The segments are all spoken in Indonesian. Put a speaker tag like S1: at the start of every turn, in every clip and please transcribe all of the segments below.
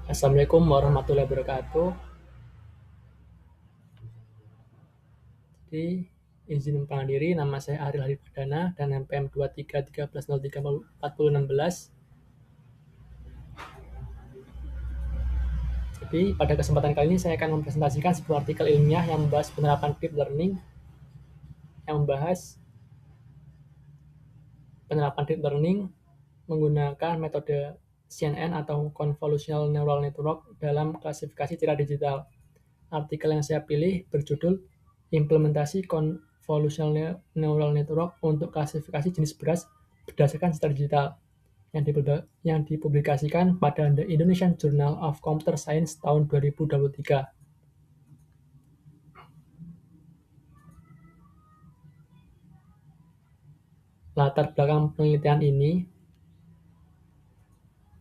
S1: Assalamualaikum warahmatullahi wabarakatuh. Jadi, izin memperkenalkan diri, nama saya Ariel Hadi Perdana dan NPM 2313034016. Jadi, pada kesempatan kali ini saya akan mempresentasikan sebuah artikel ilmiah yang membahas penerapan deep learning, yang membahas penerapan deep learning menggunakan metode CNN atau Convolutional Neural Network dalam klasifikasi citra digital. Artikel yang saya pilih berjudul Implementasi Convolutional Neural Network untuk klasifikasi jenis beras berdasarkan citra digital yang dipublikasikan pada The Indonesian Journal of Computer Science tahun 2023. Latar belakang penelitian ini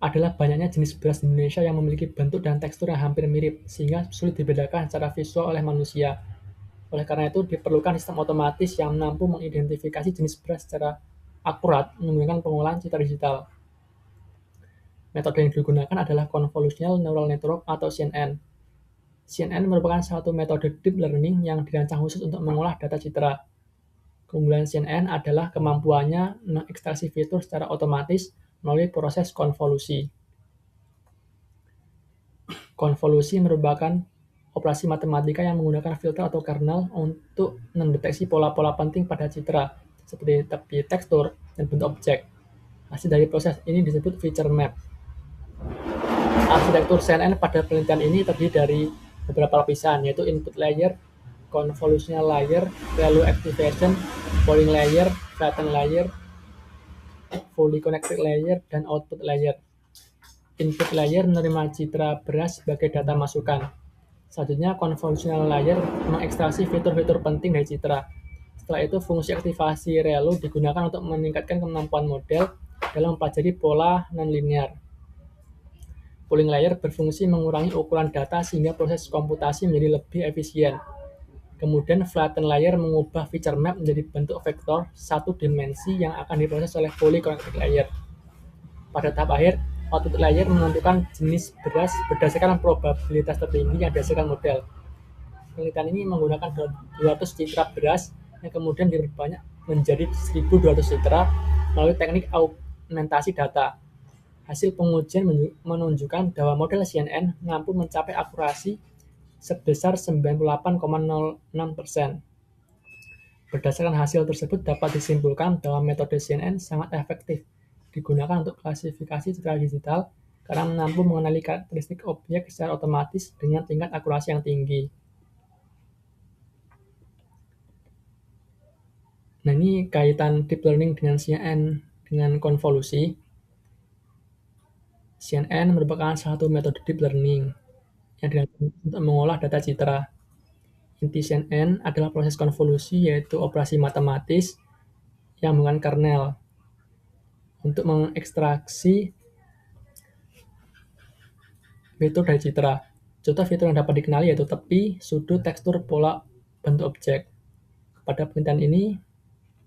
S1: adalah banyaknya jenis beras di Indonesia yang memiliki bentuk dan tekstur yang hampir mirip, sehingga sulit dibedakan secara visual oleh manusia. Oleh karena itu, diperlukan sistem otomatis yang mampu mengidentifikasi jenis beras secara akurat menggunakan pengolahan citra digital. Metode yang digunakan adalah Convolutional Neural Network atau CNN. CNN merupakan satu metode deep learning yang dirancang khusus untuk mengolah data citra. Keunggulan CNN adalah kemampuannya mengekstraksi fitur secara otomatis melalui proses konvolusi. Konvolusi merupakan operasi matematika yang menggunakan filter atau kernel untuk mendeteksi pola-pola penting pada citra, seperti tepi tekstur dan bentuk objek. Hasil dari proses ini disebut feature map. Arsitektur CNN pada penelitian ini terdiri dari beberapa lapisan, yaitu input layer, convolutional layer, value activation, polling layer, flatten layer, fully connected layer, dan output layer. Input layer menerima citra beras sebagai data masukan. Selanjutnya, convolutional layer mengekstraksi fitur-fitur penting dari citra. Setelah itu, fungsi aktivasi ReLU digunakan untuk meningkatkan kemampuan model dalam mempelajari pola non-linear. Polling layer berfungsi mengurangi ukuran data sehingga proses komputasi menjadi lebih efisien. Kemudian flatten layer mengubah feature map menjadi bentuk vektor satu dimensi yang akan diproses oleh fully connected layer. Pada tahap akhir, output layer menentukan jenis beras berdasarkan probabilitas tertinggi yang dihasilkan model. Penelitian ini menggunakan 200 citra beras yang kemudian diperbanyak menjadi 1.200 citra melalui teknik augmentasi data. Hasil pengujian menunjukkan bahwa model CNN mampu mencapai akurasi sebesar 98,06%. Berdasarkan hasil tersebut dapat disimpulkan bahwa metode CNN sangat efektif digunakan untuk klasifikasi citra digital karena mampu mengenali karakteristik objek secara otomatis dengan tingkat akurasi yang tinggi. Nah, ini kaitan deep learning dengan CNN dengan konvolusi. CNN merupakan salah satu metode deep learning yang digunakan untuk mengolah data citra. Inti CNN adalah proses konvolusi, yaitu operasi matematis yang menggunakan kernel untuk mengekstraksi fitur dari citra. Contoh fitur yang dapat dikenali yaitu tepi, sudut, tekstur, pola, bentuk objek. Pada penelitian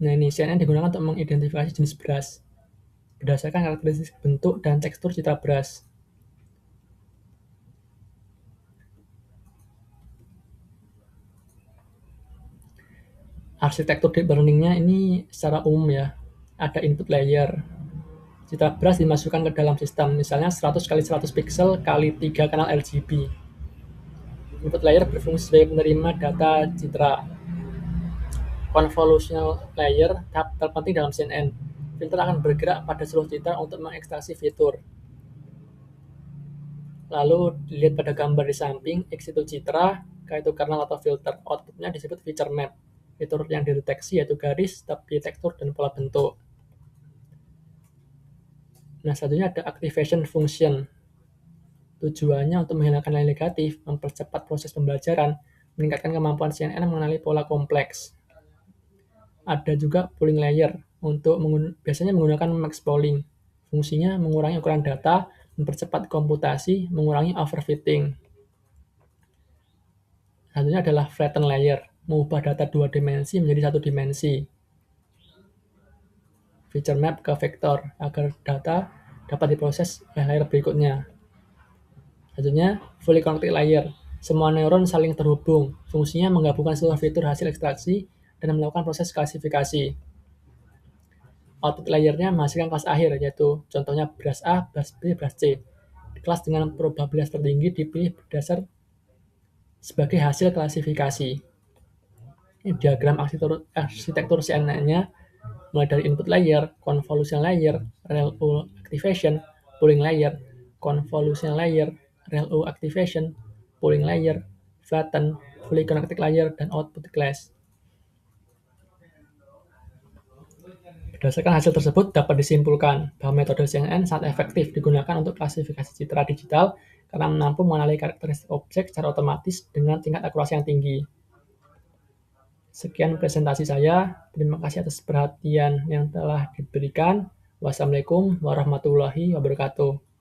S1: ini, CNN digunakan untuk mengidentifikasi jenis beras berdasarkan karakteristik bentuk dan tekstur citra beras. Arsitektur deep learning-nya ini secara umum ya, ada input layer. Citra beras dimasukkan ke dalam sistem, misalnya 100 kali 100 pixel kali 3 kanal RGB. Input layer berfungsi sebagai penerima data citra. Convolutional layer tahap terpenting dalam CNN. Filter akan bergerak pada seluruh citra untuk mengekstraksi fitur. Lalu dilihat pada gambar di samping, X itu citra, K itu kernel atau filter. Outputnya disebut feature map. Fitur yang dideteksi yaitu garis, tepi, tekstur, dan pola bentuk. Nah, selanjutnya ada activation function. Tujuannya untuk menghilangkan nilai negatif, mempercepat proses pembelajaran, meningkatkan kemampuan CNN mengenali pola kompleks. Ada juga polling layer, biasanya menggunakan max polling. Fungsinya mengurangi ukuran data, mempercepat komputasi, mengurangi overfitting. Selanjutnya adalah flatten layer, mengubah data 2 dimensi menjadi 1 dimensi. Feature map ke vektor agar data dapat diproses oleh layer berikutnya. Satunya fully connected layer. Semua neuron saling terhubung. Fungsinya menggabungkan seluruh fitur hasil ekstraksi dan melakukan proses klasifikasi. Output layernya menghasilkan kelas akhir, yaitu contohnya brush A, brush B, brush C. Kelas dengan probabilitas tertinggi dipilih berdasar sebagai hasil klasifikasi. Ini diagram arsitektur CNN-nya mulai dari input layer, convolution layer, ReLU activation, pooling layer, convolution layer, ReLU activation, pooling layer, flatten, fully connected layer, dan output class. Berdasarkan hasil tersebut dapat disimpulkan bahwa metode CNN sangat efektif digunakan untuk klasifikasi citra digital karena mampu mengenali karakteristik objek secara otomatis dengan tingkat akurasi yang tinggi. Sekian presentasi saya. Terima kasih atas perhatian yang telah diberikan. Wassalamualaikum warahmatullahi wabarakatuh.